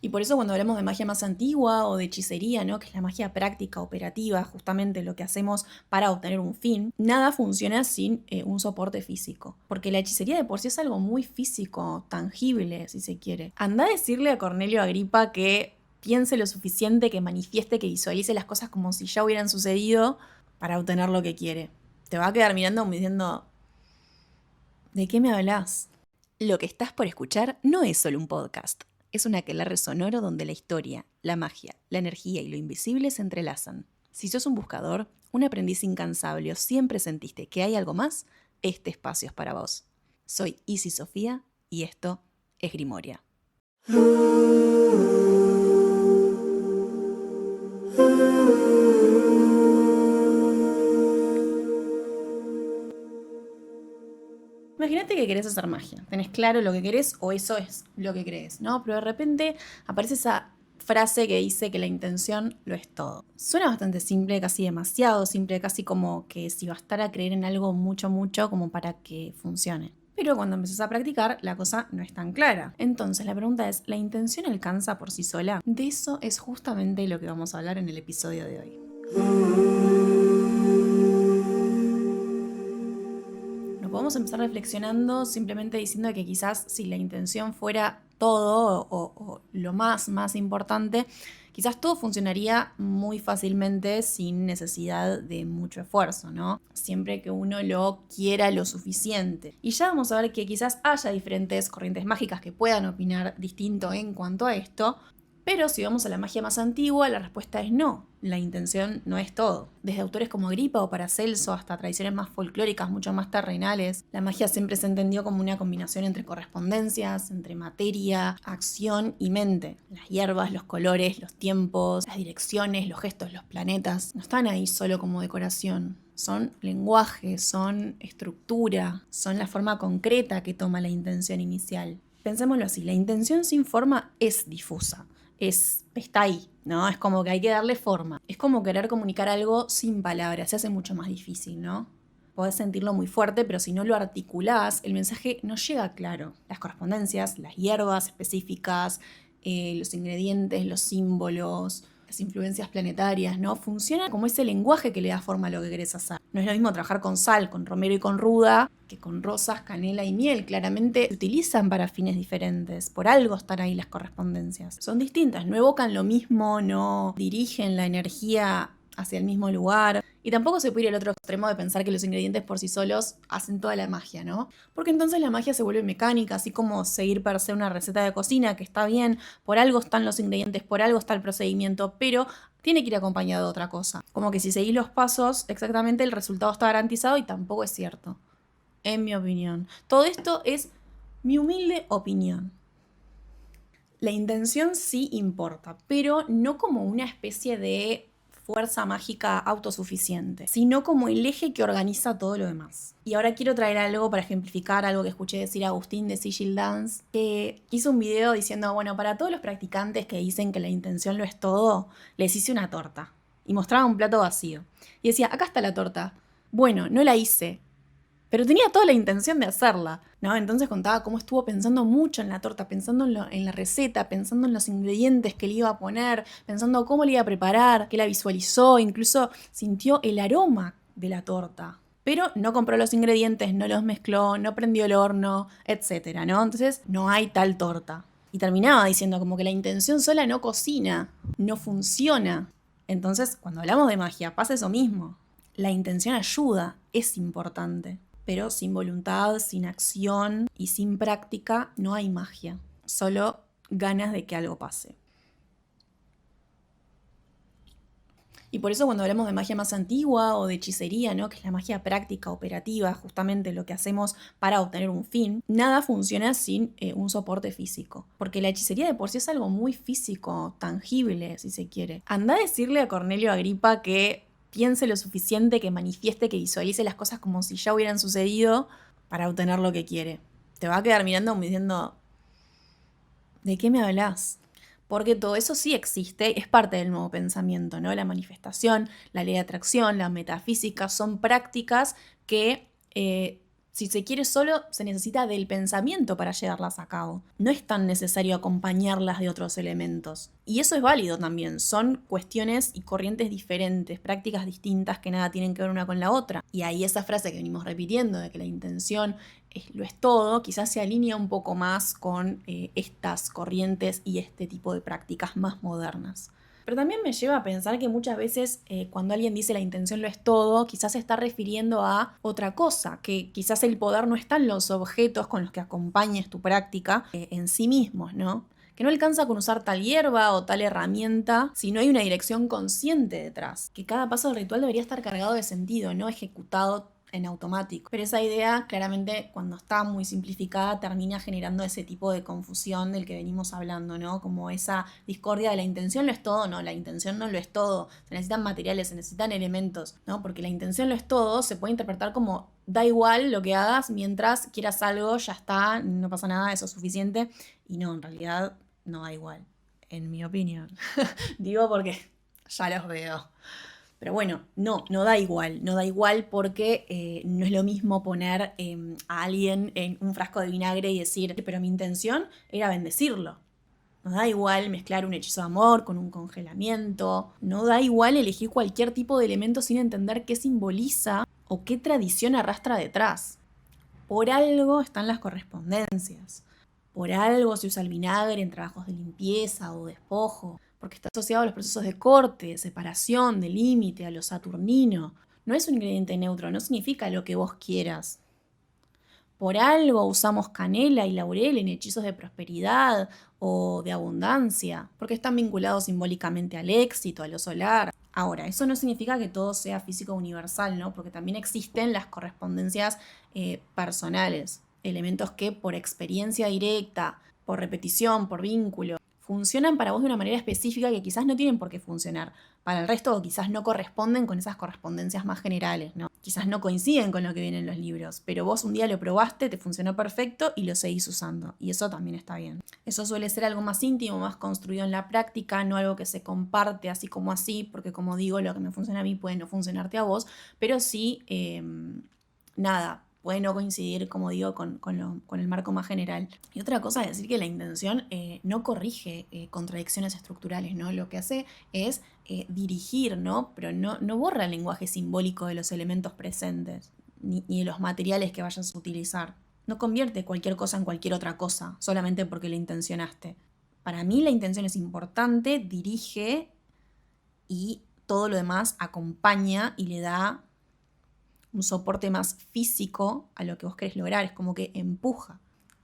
Y por eso cuando hablamos de magia más antigua o de hechicería, ¿no? Que es la magia práctica, operativa, justamente lo que hacemos para obtener un fin, nada funciona sin un soporte físico. Porque la hechicería de por sí es algo muy físico, tangible, si se quiere. Anda a decirle a Cornelio Agripa que piense lo suficiente, que manifieste, que visualice las cosas como si ya hubieran sucedido para obtener lo que quiere. Te va a quedar mirando como diciendo, ¿de qué me hablas? Lo que estás por escuchar no es solo un podcast. Es un aquelarre sonoro donde la historia, la magia, la energía y lo invisible se entrelazan. Si sos un buscador, un aprendiz incansable o siempre sentiste que hay algo más, este espacio es para vos. Soy Isi Sofía y esto es Grimoria. Imagínate que querés hacer magia. Tenés claro lo que querés o eso es lo que crees, ¿no? Pero de repente aparece esa frase que dice que la intención lo es todo. Suena bastante simple, casi demasiado simple, casi como que si bastara creer en algo mucho, mucho como para que funcione. Pero cuando empezás a practicar, la cosa no es tan clara. Entonces la pregunta es, ¿la intención alcanza por sí sola? De eso es justamente lo que vamos a hablar en el episodio de hoy. Podemos empezar reflexionando simplemente diciendo que quizás si la intención fuera todo o lo más importante, quizás todo funcionaría muy fácilmente sin necesidad de mucho esfuerzo, ¿no? Siempre que uno lo quiera lo suficiente. Y ya vamos a ver que quizás haya diferentes corrientes mágicas que puedan opinar distinto en cuanto a esto, pero si vamos a la magia más antigua, la respuesta es no. La intención no es todo. Desde autores como Agripa o Paracelso hasta tradiciones más folclóricas, mucho más terrenales, la magia siempre se entendió como una combinación entre correspondencias, entre materia, acción y mente. Las hierbas, los colores, los tiempos, las direcciones, los gestos, los planetas, no están ahí solo como decoración. Son lenguaje, son estructura, son la forma concreta que toma la intención inicial. Pensémoslo así, la intención sin forma es difusa. Está ahí, ¿no? Es como que hay que darle forma. Es como querer comunicar algo sin palabras, se hace mucho más difícil, ¿no? Podés sentirlo muy fuerte, pero si no lo articulás, el mensaje no llega claro. Las correspondencias, las hierbas específicas, los ingredientes, los símbolos, las influencias planetarias, ¿no? Funciona como ese lenguaje que le da forma a lo que querés hacer. No es lo mismo trabajar con sal, con romero y con ruda, que con rosas, canela y miel. Claramente se utilizan para fines diferentes. Por algo están ahí las correspondencias. Son distintas, no evocan lo mismo, no dirigen la energía hacia el mismo lugar. Y tampoco se puede ir al otro extremo de pensar que los ingredientes por sí solos hacen toda la magia, ¿no? Porque entonces la magia se vuelve mecánica, así como seguir per se una receta de cocina, que está bien, por algo están los ingredientes, por algo está el procedimiento, pero tiene que ir acompañado de otra cosa. Como que si seguís los pasos, exactamente el resultado está garantizado y tampoco es cierto. En mi opinión. Todo esto es mi humilde opinión. La intención sí importa, pero no como una especie de fuerza mágica autosuficiente, sino como el eje que organiza todo lo demás. Y ahora quiero traer algo para ejemplificar algo que escuché decir a Agustín de Sigil Dance, que hizo un video diciendo, bueno, para todos los practicantes que dicen que la intención lo es todo, les hice una torta. Y mostraba un plato vacío. Y decía, acá está la torta. Bueno, no la hice, pero tenía toda la intención de hacerla, ¿no? Entonces contaba cómo estuvo pensando mucho en la torta, pensando en la receta, pensando en los ingredientes que le iba a poner, pensando cómo le iba a preparar, que la visualizó, incluso sintió el aroma de la torta. Pero no compró los ingredientes, no los mezcló, no prendió el horno, etcétera, ¿no? Entonces no hay tal torta. Y terminaba diciendo como que la intención sola no cocina, no funciona. Entonces, cuando hablamos de magia, pasa eso mismo. La intención ayuda, es importante. Pero sin voluntad, sin acción y sin práctica no hay magia. Solo ganas de que algo pase. Y por eso cuando hablamos de magia más antigua o de hechicería, ¿no? Que es la magia práctica, operativa, justamente lo que hacemos para obtener un fin, nada funciona sin un soporte físico. Porque la hechicería de por sí es algo muy físico, tangible, si se quiere. Anda a decirle a Cornelio Agripa que piense lo suficiente, que manifieste, que visualice las cosas como si ya hubieran sucedido para obtener lo que quiere. Te va a quedar mirando como diciendo, ¿de qué me hablas? Porque todo eso sí existe, es parte del nuevo pensamiento, ¿no? La manifestación, la ley de atracción, la metafísica, son prácticas que Si se quiere solo, se necesita del pensamiento para llevarlas a cabo. No es tan necesario acompañarlas de otros elementos. Y eso es válido también. Son cuestiones y corrientes diferentes, prácticas distintas que nada tienen que ver una con la otra. Y ahí esa frase que venimos repitiendo de que la intención lo es todo, quizás se alinea un poco más con estas corrientes y este tipo de prácticas más modernas. Pero también me lleva a pensar que muchas veces cuando alguien dice la intención lo es todo, quizás se está refiriendo a otra cosa, que quizás el poder no está en los objetos con los que acompañes tu práctica en sí mismos, ¿no? Que no alcanza con usar tal hierba o tal herramienta si no hay una dirección consciente detrás. Que cada paso del ritual debería estar cargado de sentido, no ejecutado en automático. Pero esa idea, claramente, cuando está muy simplificada, termina generando ese tipo de confusión del que venimos hablando, ¿no? Como esa discordia de la intención lo es todo, no, la intención no lo es todo. Se necesitan materiales, se necesitan elementos, ¿no? Porque la intención lo es todo se puede interpretar como da igual lo que hagas mientras quieras algo, ya está, no pasa nada, eso es suficiente. Y no, en realidad no da igual, en mi opinión. Digo porque ya los veo. Pero bueno, no da igual porque no es lo mismo poner a alguien en un frasco de vinagre y decir, pero mi intención era bendecirlo. No da igual mezclar un hechizo de amor con un congelamiento. No da igual elegir cualquier tipo de elemento sin entender qué simboliza o qué tradición arrastra detrás. Por algo están las correspondencias. Por algo se usa el vinagre en trabajos de limpieza o despojo, porque está asociado a los procesos de corte, de separación, de límite, a lo saturnino. No es un ingrediente neutro, no significa lo que vos quieras. Por algo usamos canela y laurel en hechizos de prosperidad o de abundancia, porque están vinculados simbólicamente al éxito, a lo solar. Ahora, eso no significa que todo sea físico universal, ¿no? Porque también existen las correspondencias personales, elementos que por experiencia directa, por repetición, por vínculo, funcionan para vos de una manera específica que quizás no tienen por qué funcionar. Para el resto quizás no corresponden con esas correspondencias más generales, ¿no? Quizás no coinciden con lo que viene en los libros, pero vos un día lo probaste, te funcionó perfecto y lo seguís usando. Y eso también está bien. Eso suele ser algo más íntimo, más construido en la práctica, no algo que se comparte así, porque como digo, lo que me funciona a mí puede no funcionarte a vos, pero sí, nada, puede no coincidir, como digo, con el marco más general. Y otra cosa es decir que la intención no corrige contradicciones estructurales, ¿no? Lo que hace es dirigir, ¿no? Pero no borra el lenguaje simbólico de los elementos presentes, ni de los materiales que vayas a utilizar. No convierte cualquier cosa en cualquier otra cosa, solamente porque la intencionaste. Para mí la intención es importante, dirige y todo lo demás acompaña y le da un soporte más físico a lo que vos querés lograr, es como que empuja,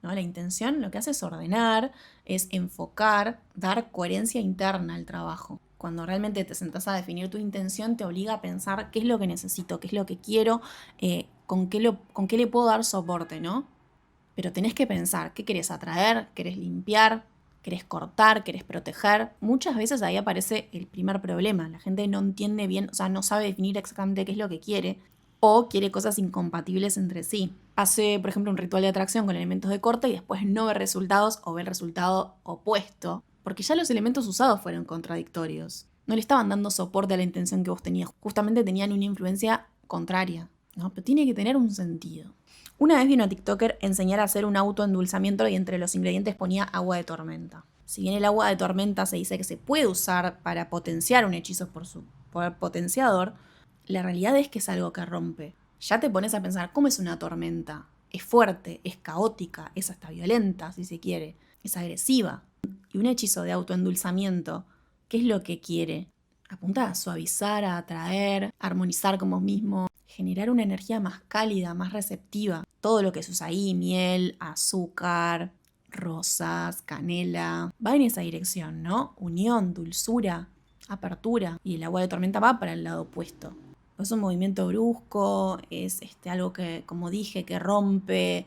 ¿no? La intención lo que hace es ordenar, es enfocar, dar coherencia interna al trabajo. Cuando realmente te sentás a definir tu intención, te obliga a pensar qué es lo que necesito, qué es lo que quiero, con qué le puedo dar soporte, ¿no? Pero tenés que pensar, ¿qué querés atraer? ¿Querés limpiar? ¿Querés cortar? ¿Querés proteger? Muchas veces ahí aparece el primer problema. La gente no entiende bien, o sea, no sabe definir exactamente qué es lo que quiere o quiere cosas incompatibles entre sí. Hace, por ejemplo, un ritual de atracción con elementos de corte y después no ve resultados o ve el resultado opuesto, porque ya los elementos usados fueron contradictorios. No le estaban dando soporte a la intención que vos tenías, justamente tenían una influencia contraria, ¿no? Pero tiene que tener un sentido. Una vez vi una TikToker enseñar a hacer un autoendulzamiento y entre los ingredientes ponía agua de tormenta. Si bien el agua de tormenta se dice que se puede usar para potenciar un hechizo por su poder potenciador, la realidad es que es algo que rompe. Ya te pones a pensar, ¿cómo es una tormenta? Es fuerte, es caótica, es hasta violenta, si se quiere, es agresiva. Y un hechizo de autoendulzamiento, ¿qué es lo que quiere? Apunta a suavizar, a atraer, a armonizar con vos mismo, generar una energía más cálida, más receptiva. Todo lo que se usa ahí, miel, azúcar, rosas, canela, va en esa dirección, ¿no? Unión, dulzura, apertura. Y el agua de tormenta va para el lado opuesto. Es un movimiento brusco, es algo que, como dije, que rompe,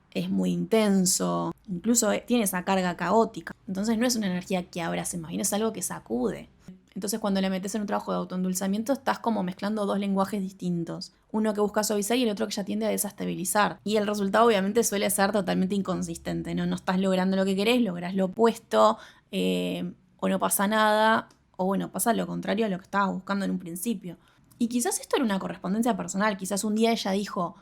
es muy intenso, incluso tiene esa carga caótica. Entonces no es una energía que abrace, más bien es algo que sacude. Entonces cuando le metes en un trabajo de autoendulzamiento estás como mezclando dos lenguajes distintos. Uno que busca suavizar y el otro que ya tiende a desestabilizar. Y el resultado obviamente suele ser totalmente inconsistente, ¿no? No estás logrando lo que querés, lográs lo opuesto, o no pasa nada, o bueno, pasa lo contrario a lo que estabas buscando en un principio. Y quizás esto era una correspondencia personal, quizás un día ella dijo,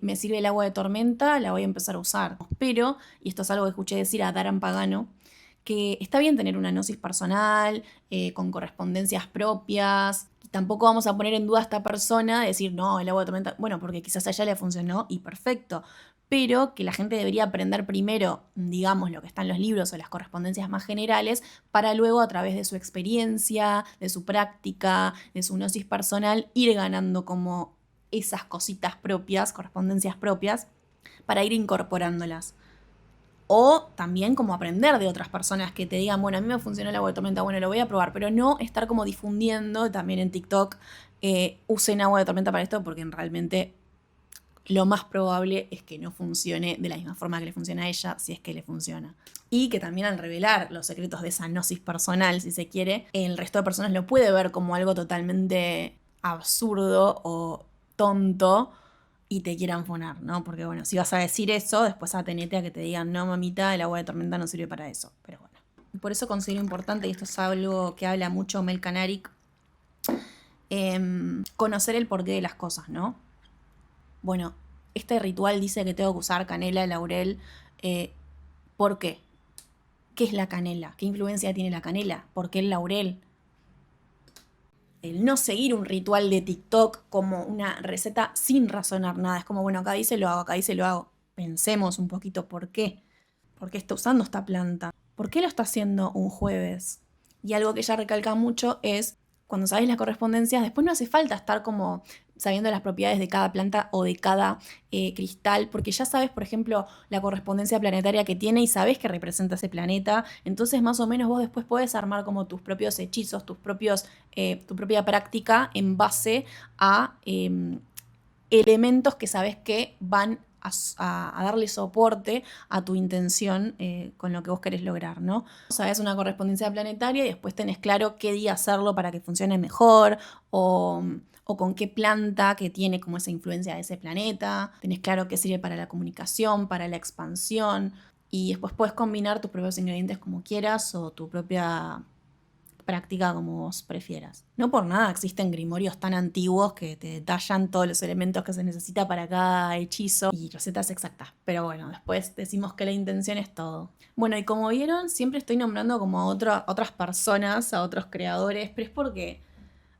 me sirve el agua de tormenta, la voy a empezar a usar. Pero, y esto es algo que escuché decir a Daran Pagano, que está bien tener una gnosis personal, con correspondencias propias. Tampoco vamos a poner en duda a esta persona, decir, no, el agua de tormenta, bueno, porque quizás a ella le funcionó y perfecto. Pero que la gente debería aprender primero, digamos, lo que está en los libros o las correspondencias más generales, para luego a través de su experiencia, de su práctica, de su gnosis personal, ir ganando como esas cositas propias, correspondencias propias, para ir incorporándolas. O también como aprender de otras personas que te digan, bueno, a mí me funcionó el agua de tormenta, bueno, lo voy a probar, pero no estar como difundiendo también en TikTok, usen agua de tormenta para esto, porque realmente lo más probable es que no funcione de la misma forma que le funciona a ella, si es que le funciona. Y que también al revelar los secretos de esa gnosis personal, si se quiere, el resto de personas lo puede ver como algo totalmente absurdo o tonto y te quieran funar, ¿no? Porque bueno, si vas a decir eso, después atenete a que te digan, no mamita, el agua de tormenta no sirve para eso. Pero bueno. Por eso considero importante, y esto es algo que habla mucho Mel Canarik, conocer el porqué de las cosas, ¿no? Bueno, este ritual dice que tengo que usar canela, laurel. ¿Por qué? ¿Qué es la canela? ¿Qué influencia tiene la canela? ¿Por qué el laurel? El no seguir un ritual de TikTok como una receta sin razonar nada. Es como, bueno, acá dice lo hago, acá dice lo hago. Pensemos un poquito por qué. ¿Por qué está usando esta planta? ¿Por qué lo está haciendo un jueves? Y algo que ella recalca mucho es, cuando sabes las correspondencias, después no hace falta estar como sabiendo las propiedades de cada planta o de cada cristal, porque ya sabes, por ejemplo, la correspondencia planetaria que tiene y sabes que representa ese planeta. Entonces, más o menos vos después podés armar como tus propios hechizos, tu propia práctica en base a elementos que sabes que van a darle soporte a tu intención con lo que vos querés lograr, ¿no? Sabes una correspondencia planetaria y después tenés claro qué día hacerlo para que funcione mejor o con qué planta que tiene como esa influencia de ese planeta. Tenés claro qué sirve para la comunicación, para la expansión y después puedes combinar tus propios ingredientes como quieras o tu propia práctica como vos prefieras. No por nada existen grimorios tan antiguos que te detallan todos los elementos que se necesita para cada hechizo y recetas exactas. Pero bueno, después decimos que la intención es todo. Bueno, y como vieron, siempre estoy nombrando como a otras personas, a otros creadores, pero es porque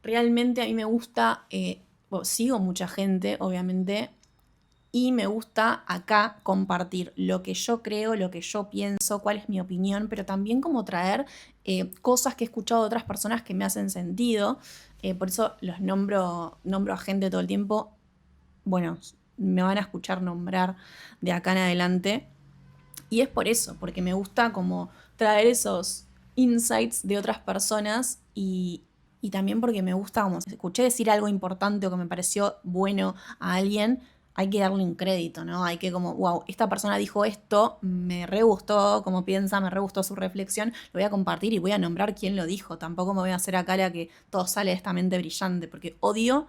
realmente a mí me gusta, sigo mucha gente, obviamente, y me gusta acá compartir lo que yo creo, lo que yo pienso, cuál es mi opinión, pero también como traer cosas que he escuchado de otras personas que me hacen sentido. Por eso los nombro a gente todo el tiempo. Bueno, me van a escuchar nombrar de acá en adelante. Y es por eso, porque me gusta como traer esos insights de otras personas y también porque me gusta, como si escuché decir algo importante o que me pareció bueno a alguien, hay que darle un crédito, ¿no? Hay que como, wow, esta persona dijo esto, me re gustó cómo piensa, me re gustó su reflexión, lo voy a compartir y voy a nombrar quién lo dijo. Tampoco me voy a hacer acá la que todo sale de esta mente brillante, porque odio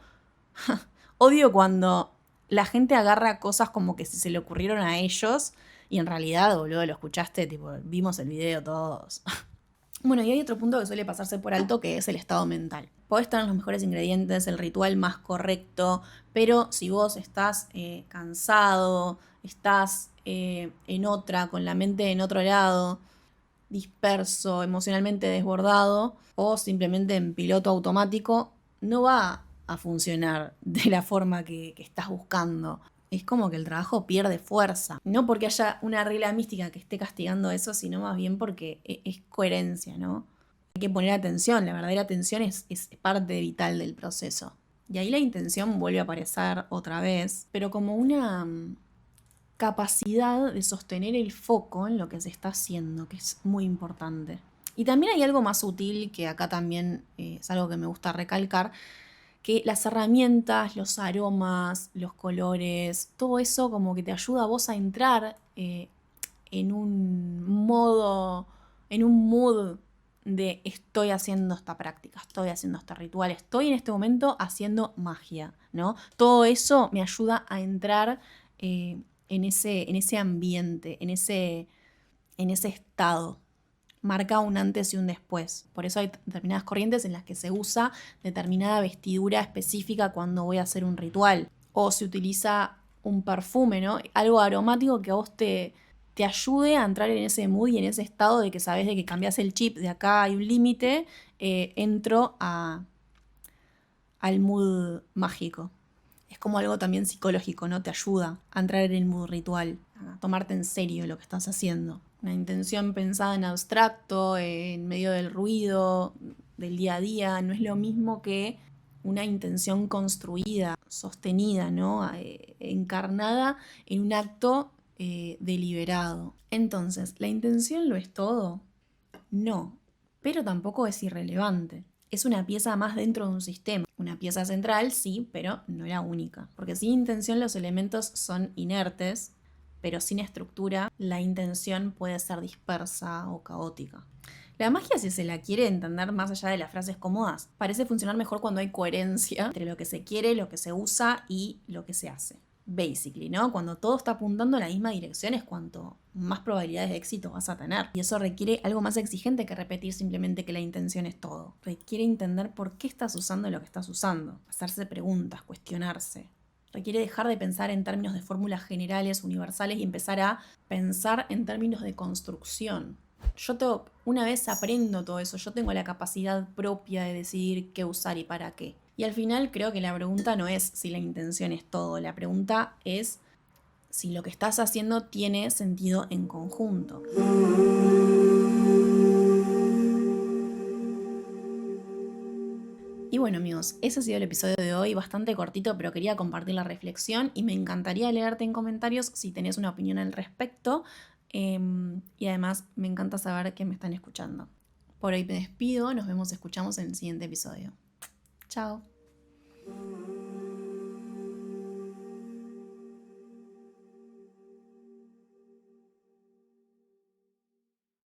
cuando la gente agarra cosas como que si se le ocurrieron a ellos y en realidad, boludo, lo escuchaste, tipo, vimos el video todos. Bueno, y hay otro punto que suele pasarse por alto que es el estado mental. Podés tener los mejores ingredientes, el ritual más correcto, pero si vos estás cansado, estás con la mente en otro lado, disperso, emocionalmente desbordado o simplemente en piloto automático, no va a funcionar de la forma que estás buscando. Es como que el trabajo pierde fuerza. No porque haya una regla mística que esté castigando eso, sino más bien porque es coherencia, ¿no? Hay que poner atención, la verdadera atención es parte vital del proceso. Y ahí la intención vuelve a aparecer otra vez, pero como una capacidad de sostener el foco en lo que se está haciendo, que es muy importante. Y también hay algo más sutil que acá también es algo que me gusta recalcar, que las herramientas, los aromas, los colores, todo eso como que te ayuda a vos a entrar en un en un mood de estoy haciendo esta práctica, estoy haciendo este ritual, estoy en este momento haciendo magia, ¿no? Todo eso me ayuda a entrar en ese ambiente, en ese estado. Marca un antes y un después. Por eso hay determinadas corrientes en las que se usa determinada vestidura específica cuando voy a hacer un ritual. O se utiliza un perfume, ¿no? Algo aromático que a vos te ayude a entrar en ese mood y en ese estado de que sabes de que cambias el chip, de acá hay un límite, entro al mood mágico. Es como algo también psicológico, ¿no? Te ayuda a entrar en el mood ritual, a tomarte en serio lo que estás haciendo. Una intención pensada en abstracto, en medio del ruido, del día a día, no es lo mismo que una intención construida, sostenida, ¿no? Encarnada en un acto deliberado. Entonces, ¿la intención lo es todo? No, pero tampoco es irrelevante. Es una pieza más dentro de un sistema. Una pieza central, sí, pero no la única. Porque sin intención los elementos son inertes, pero sin estructura la intención puede ser dispersa o caótica. La magia, si se la quiere entender más allá de las frases cómodas, parece funcionar mejor cuando hay coherencia entre lo que se quiere, lo que se usa y lo que se hace. Basically, ¿no? Cuando todo está apuntando en la misma dirección es cuanto más probabilidades de éxito vas a tener. Y eso requiere algo más exigente que repetir simplemente que la intención es todo. Requiere entender por qué estás usando lo que estás usando, hacerse preguntas, cuestionarse. Requiere dejar de pensar en términos de fórmulas generales, universales y empezar a pensar en términos de construcción. Una vez aprendo todo eso, yo tengo la capacidad propia de decidir qué usar y para qué. Y al final creo que la pregunta no es si la intención es todo, la pregunta es si lo que estás haciendo tiene sentido en conjunto. Y bueno amigos, ese ha sido el episodio de hoy, bastante cortito, pero quería compartir la reflexión y me encantaría leerte en comentarios si tenés una opinión al respecto. Y además me encanta saber que me están escuchando. Por hoy me despido, nos vemos, escuchamos en el siguiente episodio. Chao.